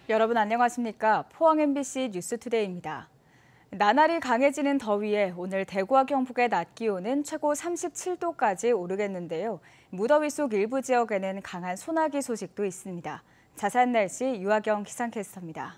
여러분 안녕하십니까? 포항 MBC 뉴스투데이입니다. 나날이 강해지는 더위에 오늘 대구와 경북의 낮 기온은 최고 37도까지 오르겠는데요. 무더위 속 일부 지역에는 강한 소나기 소식도 있습니다. 자세한 날씨 유아경 기상캐스터입니다.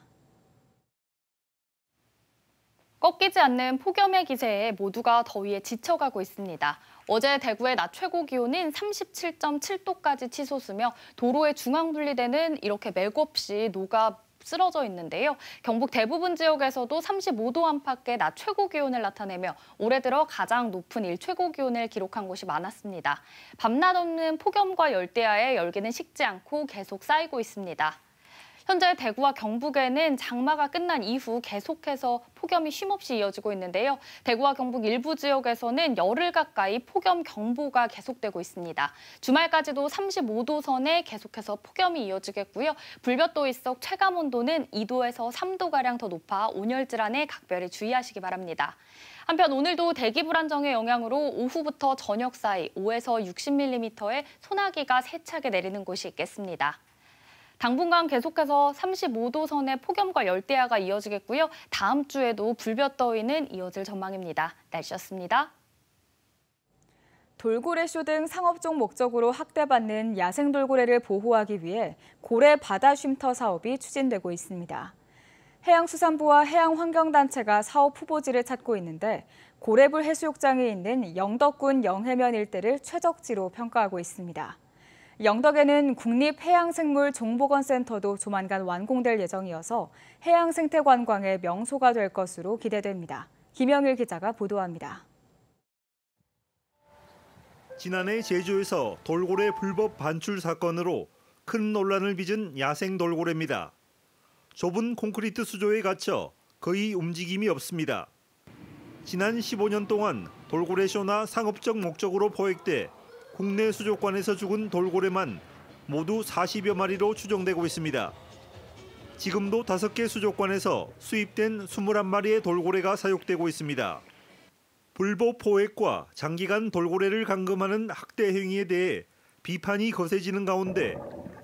꺾이지 않는 폭염의 기세에 모두가 더위에 지쳐가고 있습니다. 어제 대구의 낮 최고 기온은 37.7도까지 치솟으며 도로의 중앙 분리대는 이렇게 맥없이 녹아 쓰러져 있는데요. 경북 대부분 지역에서도 35도 안팎의 낮 최고 기온을 나타내며 올해 들어 가장 높은 일 최고 기온을 기록한 곳이 많았습니다. 밤낮 없는 폭염과 열대야에 열기는 식지 않고 계속 쌓이고 있습니다. 현재 대구와 경북에는 장마가 끝난 이후 계속해서 폭염이 쉼없이 이어지고 있는데요. 대구와 경북 일부 지역에서는 열흘 가까이 폭염 경보가 계속되고 있습니다. 주말까지도 35도 선에 계속해서 폭염이 이어지겠고요. 불볕도이 속 체감온도는 2도에서 3도가량 더 높아 온열 질환에 각별히 주의하시기 바랍니다. 한편 오늘도 대기 불안정의 영향으로 오후부터 저녁 사이 5에서 60mm의 소나기가 세차게 내리는 곳이 있겠습니다. 당분간 계속해서 35도 선의 폭염과 열대야가 이어지겠고요. 다음 주에도 불볕더위는 이어질 전망입니다. 날씨였습니다. 돌고래쇼 등 상업적 목적으로 학대받는 야생 돌고래를 보호하기 위해 고래 바다 쉼터 사업이 추진되고 있습니다. 해양수산부와 해양환경단체가 사업 후보지를 찾고 있는데 고래불 해수욕장이 있는 영덕군 영해면 일대를 최적지로 평가하고 있습니다. 영덕에는 국립해양생물정보건센터도 조만간 완공될 예정이어서 해양생태 관광의 명소가 될 것으로 기대됩니다. 김영일 기자가 보도합니다. 지난해 제주에서 돌고래 불법 반출 사건으로 큰 논란을 빚은 야생 돌고래입니다. 좁은 콘크리트 수조에 갇혀 거의 움직임이 없습니다. 지난 15년 동안 돌고래쇼나 상업적 목적으로 포획돼 국내 수족관에서 죽은 돌고래만 모두 40여 마리로 추정되고 있습니다. 지금도 5개 수족관에서 수입된 21마리의 돌고래가 사육되고 있습니다. 불법 포획과 장기간 돌고래를 감금하는 학대 행위에 대해 비판이 거세지는 가운데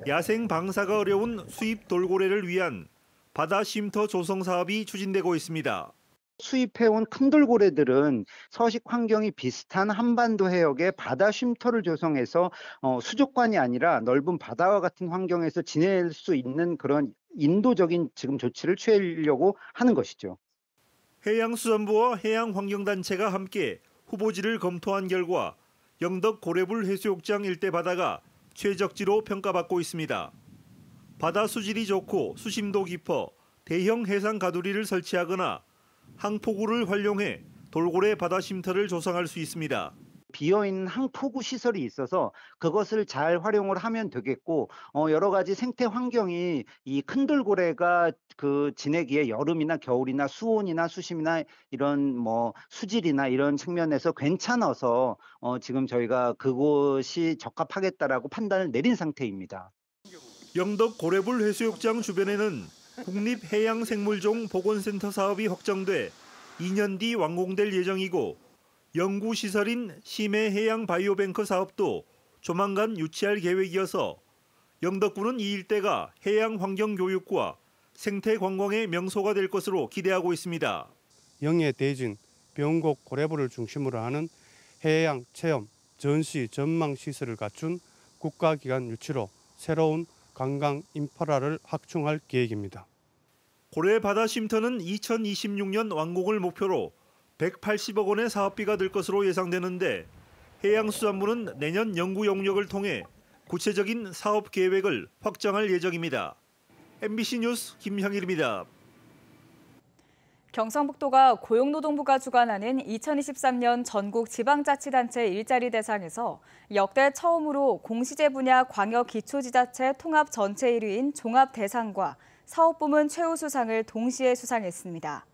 야생 방사가 어려운 수입 돌고래를 위한 바다 쉼터 조성 사업이 추진되고 있습니다. 수입해온 큰 돌고래들은 서식 환경이 비슷한 한반도 해역에 바다 쉼터를 조성해서 수족관이 아니라 넓은 바다와 같은 환경에서 지낼 수 있는 그런 인도적인 지금 조치를 취하려고 하는 것이죠. 해양수산부와 해양환경단체가 함께 후보지를 검토한 결과 영덕 고래불 해수욕장 일대 바다가 최적지로 평가받고 있습니다. 바다 수질이 좋고 수심도 깊어 대형 해상 가두리를 설치하거나 항포구를 활용해 돌고래 바다 쉼터를 조성할 수 있습니다. 비어있는 항포구 시설이 있어서 그것을 잘 활용을 하면 되겠고 여러 가지 생태 환경이 이 큰 돌고래가 지내기에 여름이나 겨울이나 수온이나 수심이나 이런 수질이나 이런 측면에서 괜찮아서 지금 저희가 그곳이 적합하겠다라고 판단을 내린 상태입니다. 영덕 고래불 해수욕장 주변에는 국립해양생물종 보건센터 사업이 확정돼 2년 뒤 완공될 예정이고 연구시설인 심해해양바이오뱅크 사업도 조만간 유치할 계획이어서 영덕군은 이 일대가 해양환경교육과 생태관광의 명소가 될 것으로 기대하고 있습니다. 영해 대진, 병곡 고래불을 중심으로 하는 해양 체험, 전시, 전망 시설을 갖춘 국가기관 유치로 새로운 관광 인프라를 확충할 계획입니다. 고래 바다 쉼터는 2026년 완공을 목표로 180억 원의 사업비가 들 것으로 예상되는데 해양수산부는 내년 연구 용역을 통해 구체적인 사업 계획을 확정할 예정입니다. MBC 뉴스 김향일입니다. 경상북도가 고용노동부가 주관하는 2023년 전국 지방자치단체 일자리 대상에서 역대 처음으로 공시제 분야 광역기초지자체 통합 전체 1위인 종합대상과 사업부문 최우수상을 동시에 수상했습니다.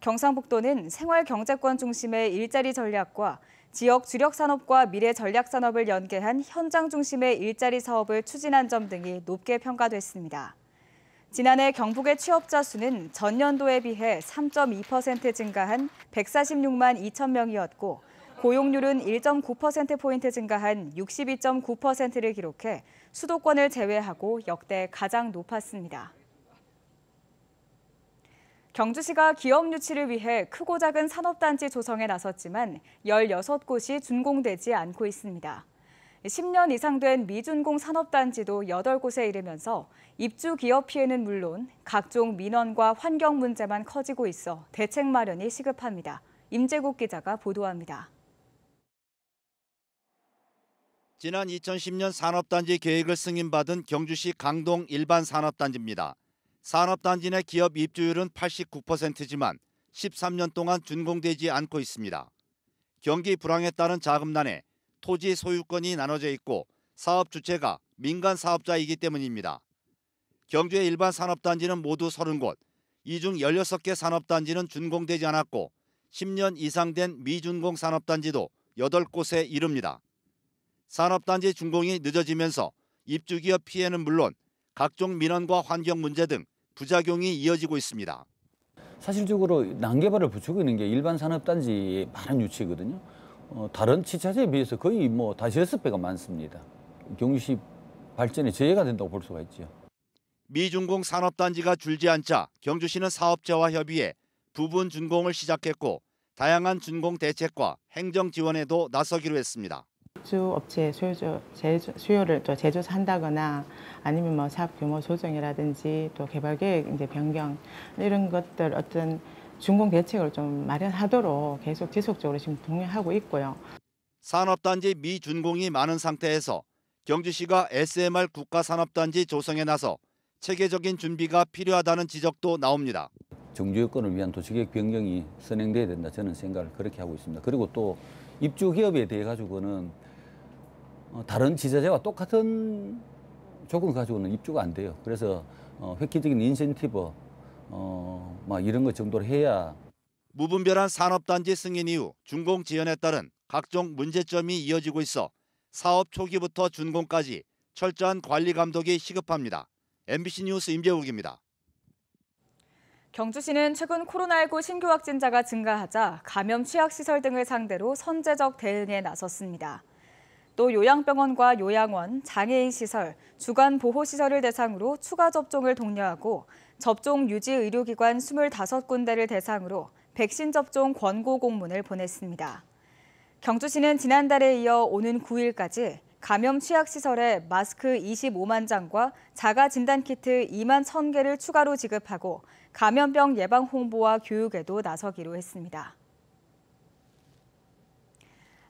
경상북도는 생활경제권 중심의 일자리 전략과 지역 주력산업과 미래전략산업을 연계한 현장 중심의 일자리 사업을 추진한 점 등이 높게 평가됐습니다. 지난해 경북의 취업자 수는 전년도에 비해 3.2% 증가한 146만 2천 명이었고 고용률은 1.9%포인트 증가한 62.9%를 기록해 수도권을 제외하고 역대 가장 높았습니다. 경주시가 기업 유치를 위해 크고 작은 산업단지 조성에 나섰지만 16곳이 준공되지 않고 있습니다. 10년 이상 된 미준공 산업단지도 8곳에 이르면서 입주 기업 피해는 물론 각종 민원과 환경 문제만 커지고 있어 대책 마련이 시급합니다. 임재국 기자가 보도합니다. 지난 2010년 산업단지 계획을 승인받은 경주시 강동 일반 산업단지입니다. 산업단지 내 기업 입주율은 89%지만 13년 동안 준공되지 않고 있습니다. 경기 불황에 따른 자금난에 토지 소유권이 나눠져 있고 사업 주체가 민간 사업자이기 때문입니다. 경주의 일반 산업단지는 모두 30곳, 이 중 16개 산업단지는 준공되지 않았고 10년 이상 된 미준공 산업단지도 8곳에 이릅니다. 산업단지 준공이 늦어지면서 입주기업 피해는 물론 각종 민원과 환경 문제 등 부작용이 이어지고 있습니다. 사실적으로 난개발을 부추고 있는 게 일반 산업단지의 많은 유치거든요. 다른 지자체에 비해서 거의 다시 6배가 많습니다. 경주시 발전에 저해가 된다고 볼 수가 있죠. 미준공 산업단지가 줄지 않자 경주시는 사업자와 협의해 부분 준공을 시작했고 다양한 준공 대책과 행정 지원에도 나서기로 했습니다. 입주업체 수요를 또 제조한다거나 아니면 사업 규모 조정이라든지 또 개발 계획 이제 변경 이런 것들 어떤 준공 대책을 좀 마련하도록 계속 지속적으로 지금 독려하고 있고요. 산업단지 미준공이 많은 상태에서 경주시가 SMR 국가산업단지 조성에 나서 체계적인 준비가 필요하다는 지적도 나옵니다. 정주 여건을 위한 도시계획 변경이 선행돼야 된다, 저는 생각을 그렇게 하고 있습니다. 그리고 또 입주 기업에 대해 가지고는 다른 지자체와 똑같은 조건을 가지고는 입주가 안 돼요. 그래서 획기적인 인센티브 이런 것 정도로 해야. 무분별한 산업단지 승인 이후 준공 지연에 따른 각종 문제점이 이어지고 있어 사업 초기부터 준공까지 철저한 관리 감독이 시급합니다. MBC 뉴스 임재욱입니다. 경주시는 최근 코로나19 신규 확진자가 증가하자 감염 취약시설 등을 상대로 선제적 대응에 나섰습니다. 또 요양병원과 요양원, 장애인시설, 주간보호시설을 대상으로 추가 접종을 독려하고 접종 유지 의료기관 25군데를 대상으로 백신 접종 권고 공문을 보냈습니다. 경주시는 지난달에 이어 오는 9일까지 감염 취약시설에 마스크 25만 장과 자가 진단키트 2만 1,000개를 추가로 지급하고 감염병 예방 홍보와 교육에도 나서기로 했습니다.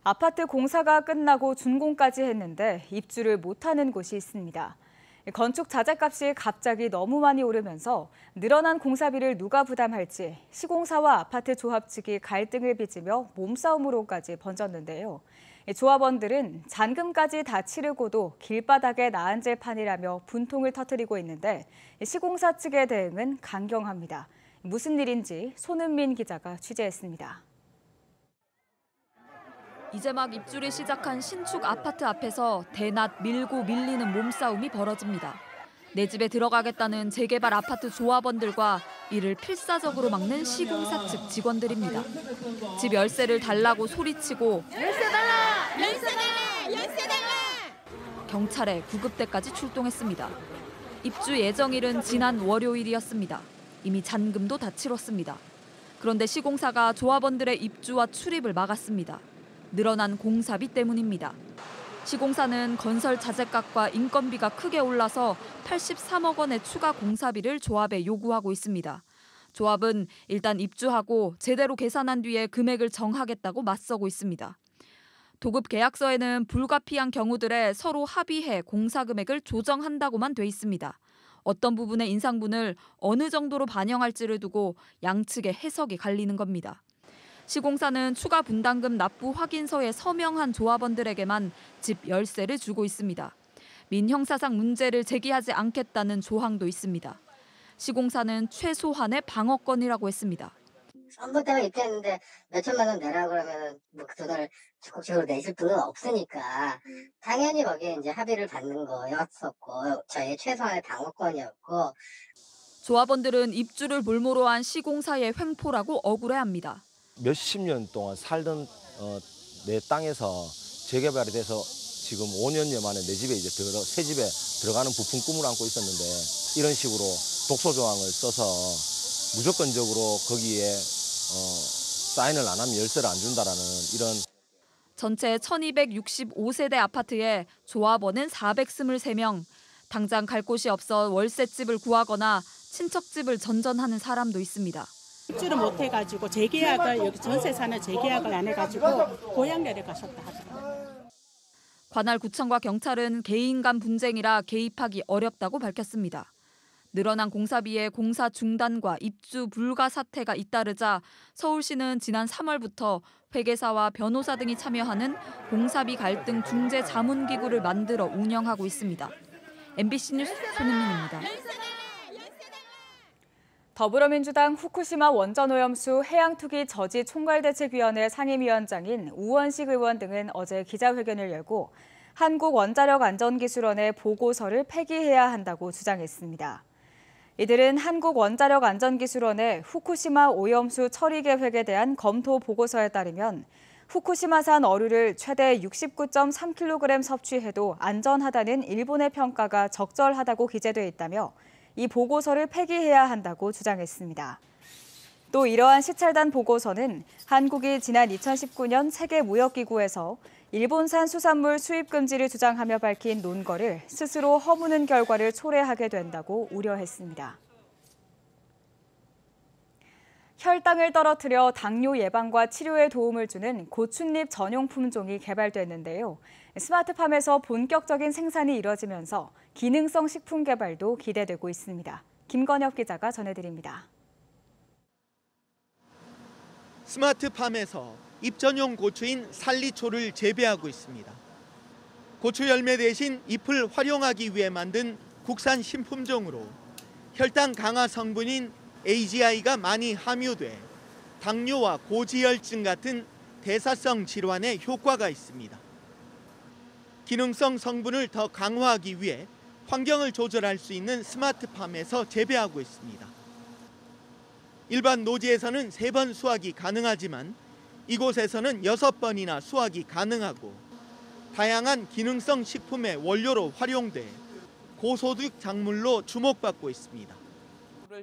아파트 공사가 끝나고 준공까지 했는데 입주를 못하는 곳이 있습니다. 건축 자재값이 갑자기 너무 많이 오르면서 늘어난 공사비를 누가 부담할지 시공사와 아파트 조합 측이 갈등을 빚으며 몸싸움으로까지 번졌는데요. 조합원들은 잔금까지 다 치르고도 길바닥에 나앉을 판이라며 분통을 터뜨리고 있는데 시공사 측의 대응은 강경합니다. 무슨 일인지 손은민 기자가 취재했습니다. 이제 막 입주를 시작한 신축 아파트 앞에서 대낮 밀고 밀리는 몸싸움이 벌어집니다. 내 집에 들어가겠다는 재개발 아파트 조합원들과 이를 필사적으로 막는 시공사 측 직원들입니다. 집 열쇠를 달라고 소리치고 열쇠 달라! 열쇠 달라! 열쇠 달라! 경찰에 구급대까지 출동했습니다. 입주 예정일은 지난 월요일이었습니다. 이미 잔금도 다 치렀습니다. 그런데 시공사가 조합원들의 입주와 출입을 막았습니다. 늘어난 공사비 때문입니다. 시공사는 건설 자재값과 인건비가 크게 올라서 83억 원의 추가 공사비를 조합에 요구하고 있습니다. 조합은 일단 입주하고 제대로 계산한 뒤에 금액을 정하겠다고 맞서고 있습니다. 도급 계약서에는 불가피한 경우들에 서로 합의해 공사 금액을 조정한다고만 돼 있습니다. 어떤 부분의 인상분을 어느 정도로 반영할지를 두고 양측의 해석이 갈리는 겁니다. 시공사는 추가 분담금 납부 확인서에 서명한 조합원들에게만 집 열쇠를 주고 있습니다. 민형사상 문제를 제기하지 않겠다는 조항도 있습니다. 시공사는 최소한의 방어권이라고 했습니다. 썸부 때문에 입주했는데 몇 천만 원 내라 그러면 그 돈을 적극적으로 내실 분은 없으니까 당연히 거기에 이제 합의를 받는 거였었고 저희 최소한의 방어권이었고. 조합원들은 입주를 볼모로 한 시공사의 횡포라고 억울해합니다. 몇십 년 동안 살던 내 땅에서 재개발이 돼서 지금 5년여 만에 내 집에 새 집에 들어가는 부푼 꿈을 안고 있었는데 이런 식으로 독소 조항을 써서 무조건적으로 거기에 사인을 안 하면 열쇠를 안 준다라는 이런. 전체 1265세대 아파트에 조합원은 423명. 당장 갈 곳이 없어 월세집을 구하거나 친척집을 전전하는 사람도 있습니다. 입주를 못 해가지고 재계약을 여기 전세 사는 재계약을 안 해가지고 고향 내려가셨다 하더라고요. 관할구청과 경찰은 개인 간 분쟁이라 개입하기 어렵다고 밝혔습니다. 늘어난 공사비에 공사 중단과 입주 불가 사태가 잇따르자 서울시는 지난 3월부터 회계사와 변호사 등이 참여하는 공사비 갈등 중재 자문기구를 만들어 운영하고 있습니다. MBC 뉴스 손은민입니다. 더불어민주당 후쿠시마 원전오염수 해양투기 저지 총괄대책위원회 상임위원장인 우원식 의원 등은 어제 기자회견을 열고 한국원자력안전기술원의 보고서를 폐기해야 한다고 주장했습니다. 이들은 한국원자력안전기술원의 후쿠시마 오염수 처리 계획에 대한 검토 보고서에 따르면 후쿠시마산 어류를 최대 69.3kg 섭취해도 안전하다는 일본의 평가가 적절하다고 기재돼 있다며 이 보고서를 폐기해야 한다고 주장했습니다. 또 이러한 시찰단 보고서는 한국이 지난 2019년 세계무역기구에서 일본산 수산물 수입 금지를 주장하며 밝힌 논거를 스스로 허무는 결과를 초래하게 된다고 우려했습니다. 혈당을 떨어뜨려 당뇨 예방과 치료에 도움을 주는 고춘잎 전용 품종이 개발됐는데요. 스마트팜에서 본격적인 생산이 이뤄지면서 기능성 식품 개발도 기대되고 있습니다. 김건혁 기자가 전해드립니다. 스마트팜에서 잎 전용 고추인 살리초를 재배하고 있습니다. 고추 열매 대신 잎을 활용하기 위해 만든 국산 신품종으로 혈당 강화 성분인 AGI가 많이 함유돼 당뇨와 고지혈증 같은 대사성 질환에 효과가 있습니다. 기능성 성분을 더 강화하기 위해 환경을 조절할 수 있는 스마트팜에서 재배하고 있습니다. 일반 노지에서는 3번 수확이 가능하지만 이곳에서는 6번이나 수확이 가능하고 다양한 기능성 식품의 원료로 활용돼 고소득 작물로 주목받고 있습니다.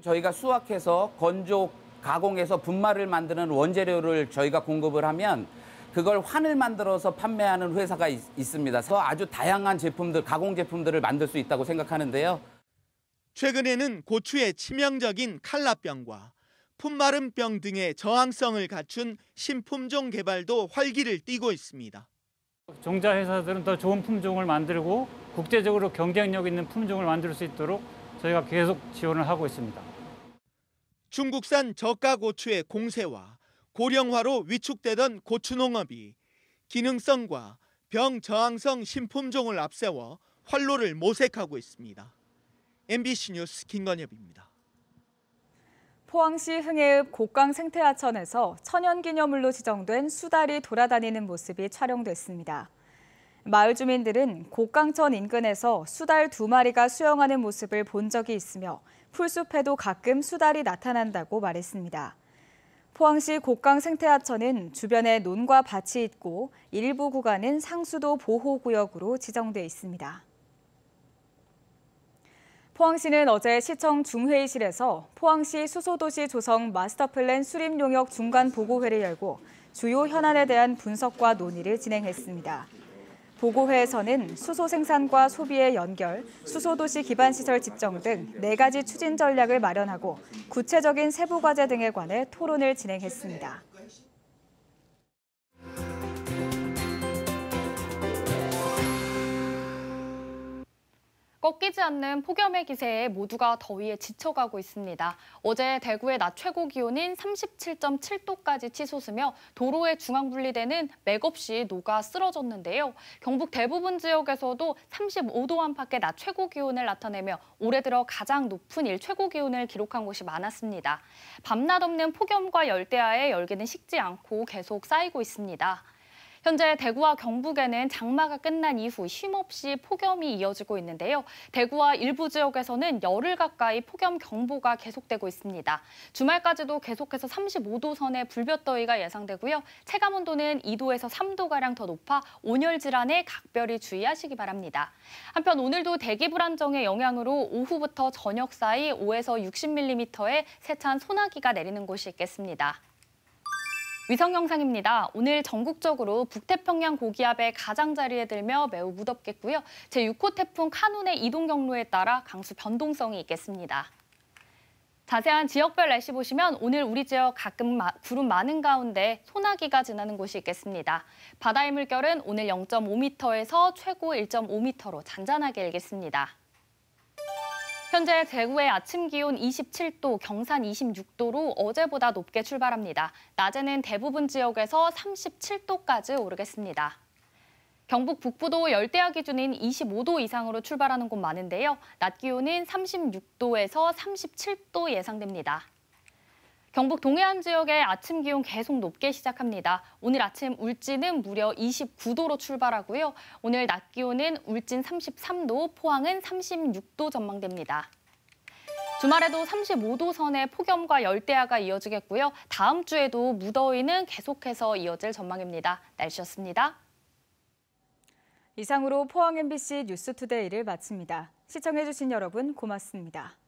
저희가 수확해서 건조, 가공해서 분말을 만드는 원재료를 저희가 공급을 하면 그걸 환을 만들어서 판매하는 회사가 있습니다. 그래서 아주 다양한 제품들, 가공 제품들을 만들 수 있다고 생각하는데요. 최근에는 고추의 치명적인 칼라병과 품마름병 등의 저항성을 갖춘 신품종 개발도 활기를 띠고 있습니다. 종자 회사들은 더 좋은 품종을 만들고 국제적으로 경쟁력 있는 품종을 만들 수 있도록 저희가 계속 지원을 하고 있습니다. 중국산 저가 고추의 공세와 고령화로 위축되던 고추 농업이 기능성과 병 저항성 신품종을 앞세워 활로를 모색하고 있습니다. MBC 뉴스 김건엽입니다. 포항시 흥해읍 곡강 생태하천에서 천연기념물로 지정된 수달이 돌아다니는 모습이 촬영됐습니다. 마을 주민들은 곡강천 인근에서 수달 2마리가 수영하는 모습을 본 적이 있으며 풀숲에도 가끔 수달이 나타난다고 말했습니다. 포항시 곡강 생태하천은 주변에 논과 밭이 있고 일부 구간은 상수도 보호구역으로 지정돼 있습니다. 포항시는 어제 시청 중회의실에서 포항시 수소도시 조성 마스터플랜 수립용역 중간보고회를 열고 주요 현안에 대한 분석과 논의를 진행했습니다. 보고회에서는 수소 생산과 소비의 연결, 수소도시 기반시설 집정 등 4가지 추진 전략을 마련하고 구체적인 세부 과제 등에 관해 토론을 진행했습니다. 꺾이지 않는 폭염의 기세에 모두가 더위에 지쳐가고 있습니다. 어제 대구의 낮 최고 기온인 37.7도까지 치솟으며 도로에 중앙분리대는 맥없이 녹아 쓰러졌는데요. 경북 대부분 지역에서도 35도 안팎의 낮 최고 기온을 나타내며 올해 들어 가장 높은 일 최고 기온을 기록한 곳이 많았습니다. 밤낮 없는 폭염과 열대야에 열기는 식지 않고 계속 쌓이고 있습니다. 현재 대구와 경북에는 장마가 끝난 이후 쉼없이 폭염이 이어지고 있는데요. 대구와 일부 지역에서는 열흘 가까이 폭염 경보가 계속되고 있습니다. 주말까지도 계속해서 35도 선의 불볕더위가 예상되고요. 체감온도는 2도에서 3도가량 더 높아 온열 질환에 각별히 주의하시기 바랍니다. 한편 오늘도 대기 불안정의 영향으로 오후부터 저녁 사이 5에서 60mm의 세찬 소나기가 내리는 곳이 있겠습니다. 위성 영상입니다. 오늘 전국적으로 북태평양 고기압의 가장자리에 들며 매우 무덥겠고요. 제6호 태풍 카눈의 이동 경로에 따라 강수 변동성이 있겠습니다. 자세한 지역별 날씨 보시면 오늘 우리 지역 가끔 구름 많은 가운데 소나기가 지나는 곳이 있겠습니다. 바다의 물결은 오늘 0.5m에서 최고 1.5m로 잔잔하게 일겠습니다. 현재 대구의 아침 기온 27도, 경산 26도로 어제보다 높게 출발합니다. 낮에는 대부분 지역에서 37도까지 오르겠습니다. 경북 북부도 열대야 기준인 25도 이상으로 출발하는 곳 많은데요. 낮 기온은 36도에서 37도 예상됩니다. 경북 동해안 지역의 아침 기온 계속 높게 시작합니다. 오늘 아침 울진은 무려 29도로 출발하고요. 오늘 낮 기온은 울진 33도, 포항은 36도 전망됩니다. 주말에도 35도 선의 폭염과 열대야가 이어지겠고요. 다음 주에도 무더위는 계속해서 이어질 전망입니다. 날씨였습니다. 이상으로 포항 MBC 뉴스투데이를 마칩니다. 시청해주신 여러분 고맙습니다.